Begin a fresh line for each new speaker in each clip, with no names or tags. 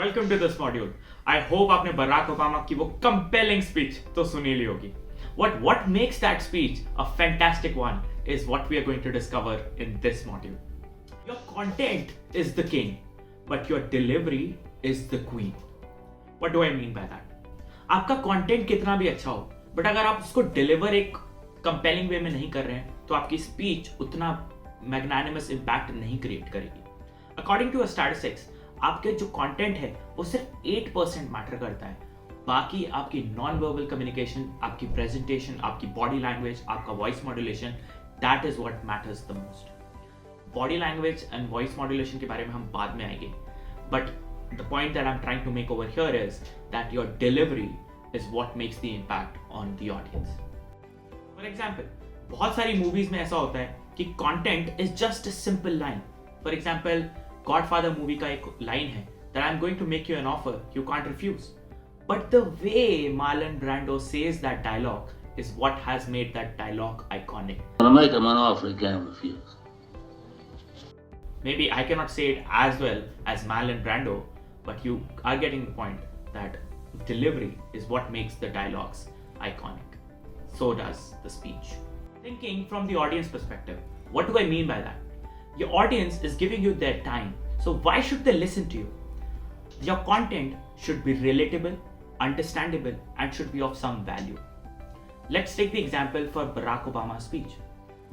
Welcome to this module. I hope आपने Barack Obama की वो कंपेलिंग स्पीच तो सुनी ली होगी. What makes that speech a fantastic one is what we are going to discover in this module. Your content is the king, but your delivery is the queen. What do I mean by that? आपका content कितना भी अच्छा हो, but अगर आप उसको deliver एक compelling वे में नहीं कर रहे हैं, तो आपकी स्पीच उतना मैग्नानिमस इम्पैक्ट नहीं क्रिएट करेगी. अकॉर्डिंग टू स्टैटिस्टिक्स, आपके जो कंटेंट है वो सिर्फ 8% मैटर करता है. बाकी आपकी नॉन वर्बल कम्युनिकेशन, आपकी प्रेजेंटेशन, आपकी बॉडी लैंग्वेज, आपका voice modulation, that is what matters the most. Body language and voice modulation के बारे में हम बाद में आएंगे, but the point that I am trying to make over here is that your delivery is what makes the impact on the audience. For example, बहुत सारी movies में ऐसा होता है कि content is just a simple line. For example, godfather movie का एक line है that I'm going to make you an offer you can't refuse. But the way Marlon Brando says that dialogue is what has made that dialogue iconic.
When I make him an offer, he can't refuse.
Maybe I cannot say it as well as Marlon Brando, but you are getting the point that delivery is what makes the dialogues iconic. So does the speech. Thinking from the audience perspective, what do I mean by that? Your audience is giving you their time, so why should they listen to you? Your content should be relatable, understandable, and should be of some value. Let's take the example for Barack Obama's speech.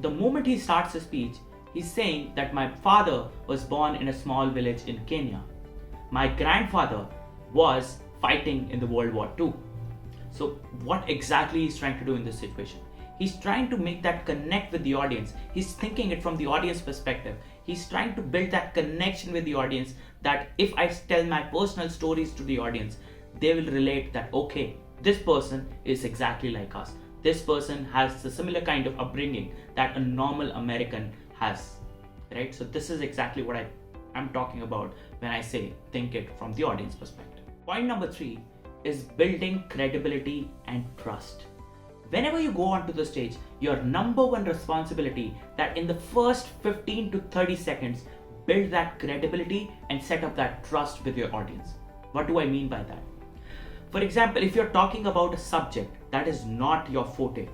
The moment he starts his speech, he's saying that my father was born in a small village in Kenya. My grandfather was fighting in the World War II. So what exactly he's trying to do in this situation? He's trying to make that connect with the audience. He's thinking it from the audience perspective. He's trying to build that connection with the audience, that if I tell my personal stories to the audience, they will relate that, okay, this person is exactly like us. This person has the similar kind of upbringing that a normal American has, right? So this is exactly what I'm talking about when I say think it from the audience perspective. Point number 3 is building credibility and trust. Whenever you go onto the stage, your number one responsibility that in the first 15 to 30 seconds, build that credibility and set up that trust with your audience. What do I mean by that? For example, if you're talking about a subject that is not your forte,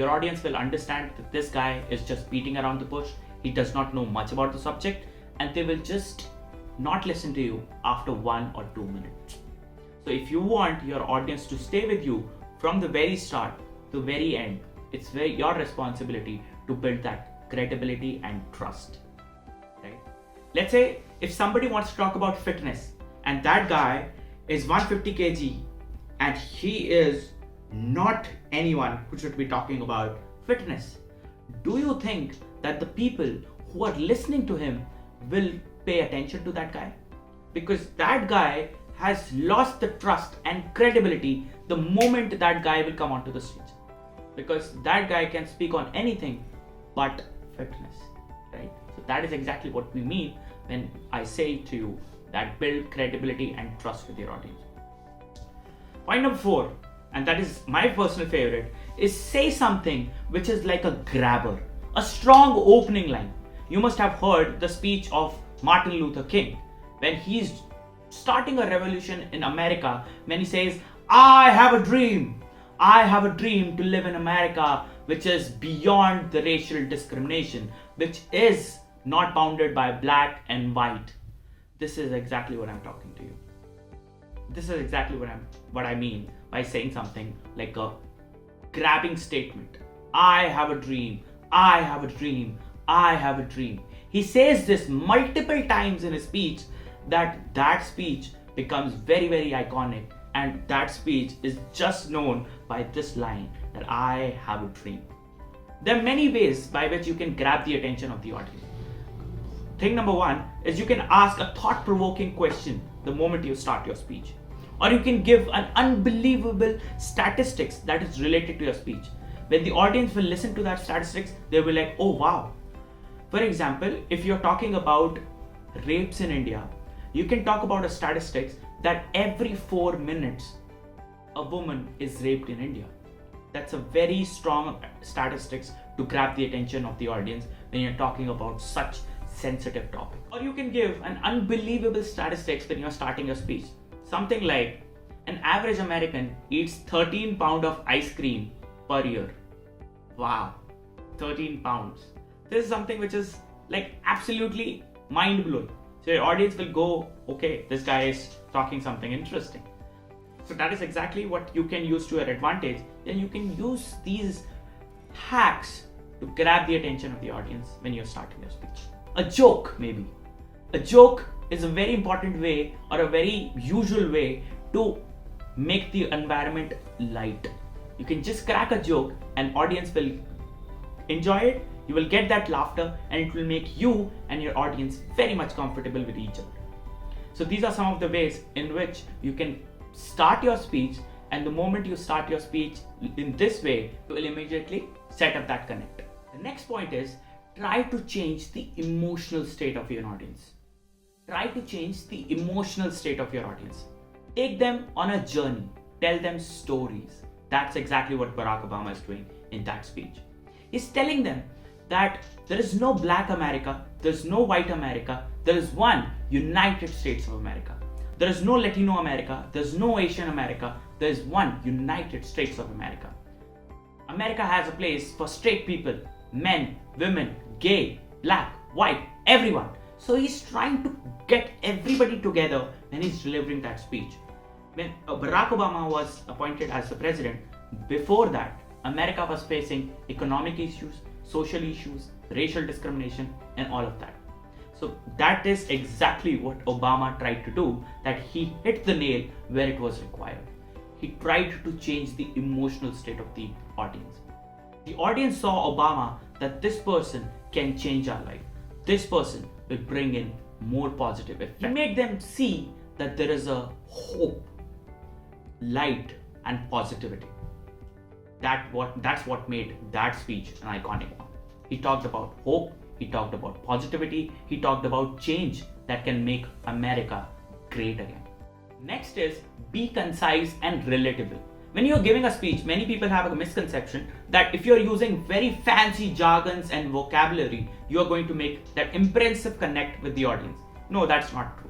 your audience will understand that this guy is just beating around the bush, he does not know much about the subject, and they will just not listen to you after 1 or 2 minutes. So if you want your audience to stay with you from the very start to the very end, it's your responsibility to build that credibility and trust, right? Let's say if somebody wants to talk about fitness and that guy is 150 kg and he is not anyone who should be talking about fitness, do you think that the people who are listening to him will pay attention to that guy? Because that guy has lost the trust and credibility the moment that guy will come onto the stage. Because that guy can speak on anything but fitness, right? So that is exactly what we mean when I say to you that build credibility and trust with your audience. Point number 4, and that is my personal favorite, is say something which is like a grabber, a strong opening line. You must have heard the speech of Martin Luther King when he's starting a revolution in America, when he says, I have a dream. I have a dream to live in America which is beyond the racial discrimination, which is not bounded by black and white. This is exactly what I'm talking to you. This is exactly what I mean by saying something like a grabbing statement. I have a dream. I have a dream. I have a dream. He says this multiple times in his speech that speech becomes very, very iconic. And that speech is just known by this line that I have a dream. There are many ways by which you can grab the attention of the audience. Thing number 1 is you can ask a thought-provoking question the moment you start your speech. Or you can give an unbelievable statistics that is related to your speech. When the audience will listen to that statistics, they will be like, oh wow. For example, if you're talking about rapes in India, you can talk about a statistics that every 4 minutes a woman is raped in India. That's a very strong statistics to grab the attention of the audience when you're talking about such sensitive topic. Or you can give an unbelievable statistics when you're starting your speech. Something like an average American eats 13 pounds of ice cream per year. Wow, 13 pounds. This is something which is like absolutely mind blowing. So your audience will go, okay, this guy is talking something interesting. So that is exactly what you can use to your advantage. Then you can use these hacks to grab the attention of the audience when you're starting your speech. A joke, maybe. A joke is a very important way or a very usual way to make the environment light. You can just crack a joke and audience will enjoy it. You will get that laughter and it will make you and your audience very much comfortable with each other. So these are some of the ways in which you can start your speech, and the moment you start your speech in this way, you will immediately set up that connect. The next point is try to change the emotional state of your audience. Try to change the emotional state of your audience. Take them on a journey. Tell them stories. That's exactly what Barack Obama is doing in that speech. He's telling them that there is no black America, there's no white America, there is one United States of America. There is no Latino America, there's no Asian America, there is one United States of America. America has a place for straight people, men, women, gay, black, white, everyone. So he's trying to get everybody together when he's delivering that speech. When Barack Obama was appointed as the president, before that, America was facing economic issues, social issues, racial discrimination, and all of that. So that is exactly what Obama tried to do, that he hit the nail where it was required. He tried to change the emotional state of the audience. The audience saw Obama that this person can change our life. This person will bring in more positive effect. He made them see that there is a hope, light, and positivity. That's what made that speech an iconic one. He talked about hope, he talked about positivity, he talked about change that can make America great again. Next is be concise and relatable. When you're giving a speech, many people have a misconception that if you're using very fancy jargons and vocabulary, you're going to make that impressive connect with the audience. No, that's not true.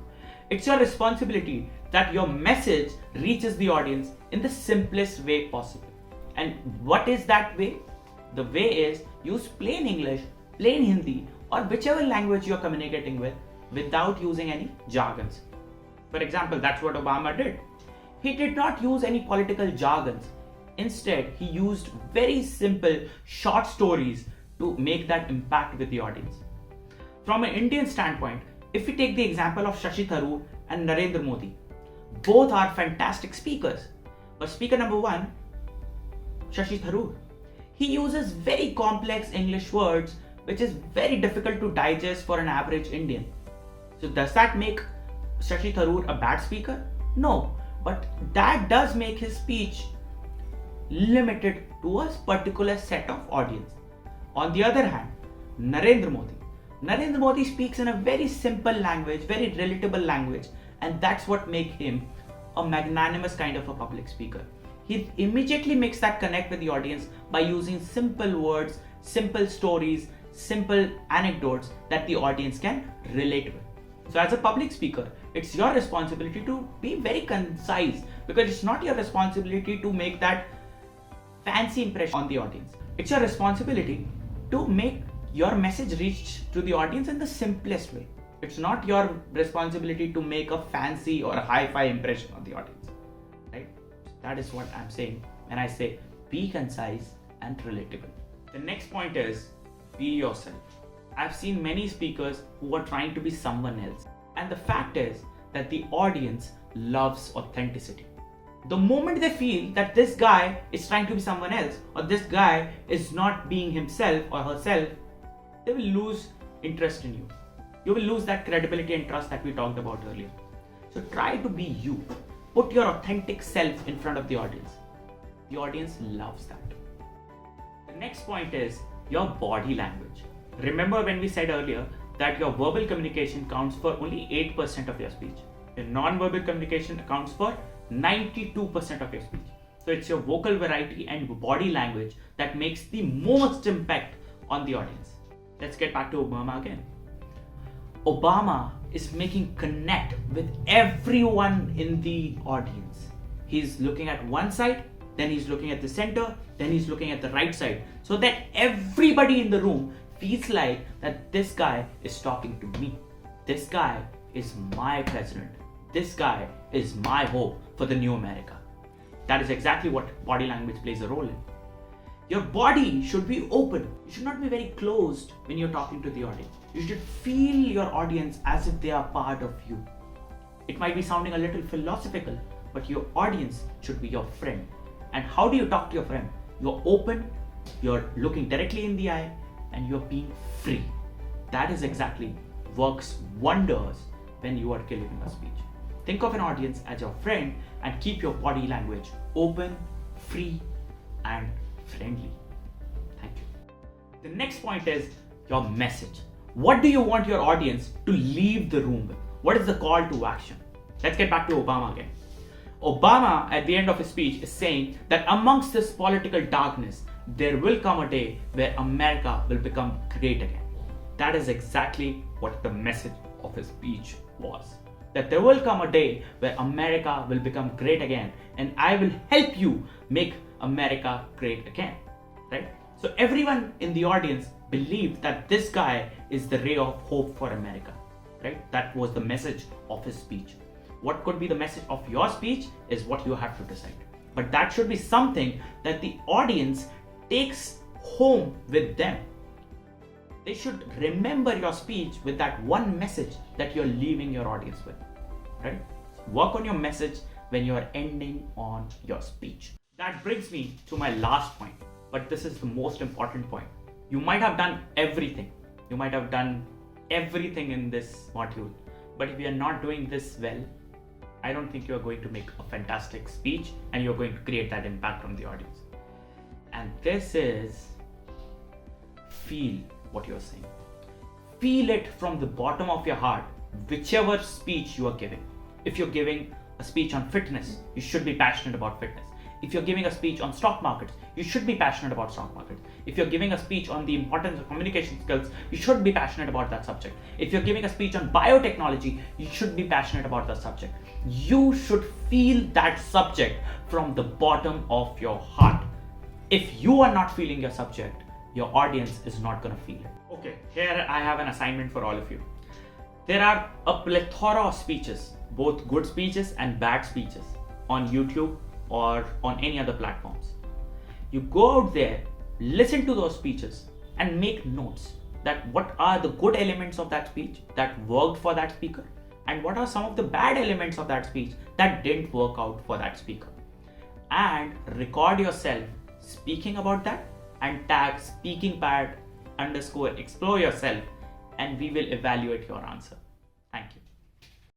It's your responsibility that your message reaches the audience in the simplest way possible. And what is that way? The way is use plain English, plain Hindi, or whichever language you're communicating with without using any jargons. For example, that's what Obama did. He did not use any political jargons. Instead, he used very simple short stories to make that impact with the audience. From an Indian standpoint, if we take the example of Shashi Tharoor and Narendra Modi, both are fantastic speakers. But speaker number one, Shashi Tharoor, he uses very complex English words which is very difficult to digest for an average Indian. So does that make Shashi Tharoor a bad speaker? No, but that does make his speech limited to a particular set of audience. On the other hand, Narendra Modi speaks in a very simple language, very relatable language, and that's what makes him a magnanimous kind of a public speaker. He immediately makes that connect with the audience by using simple words, simple stories, simple anecdotes that the audience can relate with. So as a public speaker, it's your responsibility to be very concise, because it's not your responsibility to make that fancy impression on the audience. It's your responsibility to make your message reach to the audience in the simplest way. It's not your responsibility to make a fancy or a hi-fi impression on the audience, right? That is what I'm saying when I say be concise and relatable. The next point is be yourself. I've seen many speakers who are trying to be someone else. And the fact is that the audience loves authenticity. The moment they feel that this guy is trying to be someone else, or this guy is not being himself or herself, they will lose interest in you. You will lose that credibility and trust that we talked about earlier. So try to be you. Put your authentic self in front of the audience. The audience loves that. The next point is your body language. Remember when we said earlier that your verbal communication counts for only 8% of your speech. Your non-verbal communication accounts for 92% of your speech. So it's your vocal variety and body language that makes the most impact on the audience. Let's get back to Obama again. Obama is making connect with everyone in the audience. He's looking at one side, then he's looking at the center, then he's looking at the right side, so that everybody in the room feels like that this guy is talking to me. This guy is my president. This guy is my hope for the new America. That is exactly what body language plays a role in. Your body should be open. You should not be very closed when you're talking to the audience. You should feel your audience as if they are part of you. It might be sounding a little philosophical, but your audience should be your friend. And how do you talk to your friend? You're open, you're looking directly in the eye, and you're being free. That is exactly works wonders when you are delivering a speech. Think of an audience as your friend and keep your body language open, free, and friendly. Thank you. The next point is your message. What do you want your audience to leave the room with? What is the call to action? Let's get back to Obama again. Obama, at the end of his speech, is saying that amongst this political darkness, there will come a day where America will become great again. That is exactly what the message of his speech was. That there will come a day where America will become great again, and I will help you make America great again. Right? So everyone in the audience believed that this guy is the ray of hope for America. Right? That was the message of his speech. What could be the message of your speech is what you have to decide. But that should be something that the audience takes home with them. They should remember your speech with that one message that you're leaving your audience with. Right? Work on your message when you're ending on your speech. That brings me to my last point, but this is the most important point. You might have done everything. You might have done everything in this module, but if you're not doing this well, I don't think you're going to make a fantastic speech and you're going to create that impact on the audience. And this is feel what you're saying. Feel it from the bottom of your heart, whichever speech you are giving. If you're giving a speech on fitness, you should be passionate about fitness. If you're giving a speech on stock markets, you should be passionate about stock markets. If you're giving a speech on the importance of communication skills, you should be passionate about that subject. If you're giving a speech on biotechnology, you should be passionate about that subject. You should feel that subject from the bottom of your heart. If you are not feeling your subject, your audience is not going to feel it. Okay, here I have an assignment for all of you. There are a plethora of speeches, both good speeches and bad speeches, on YouTube or on any other platforms. You go out there, listen to those speeches and make notes that what are the good elements of that speech that worked for that speaker and what are some of the bad elements of that speech that didn't work out for that speaker. And record yourself speaking about that and tag speakingpad_explore yourself and we will evaluate your answer.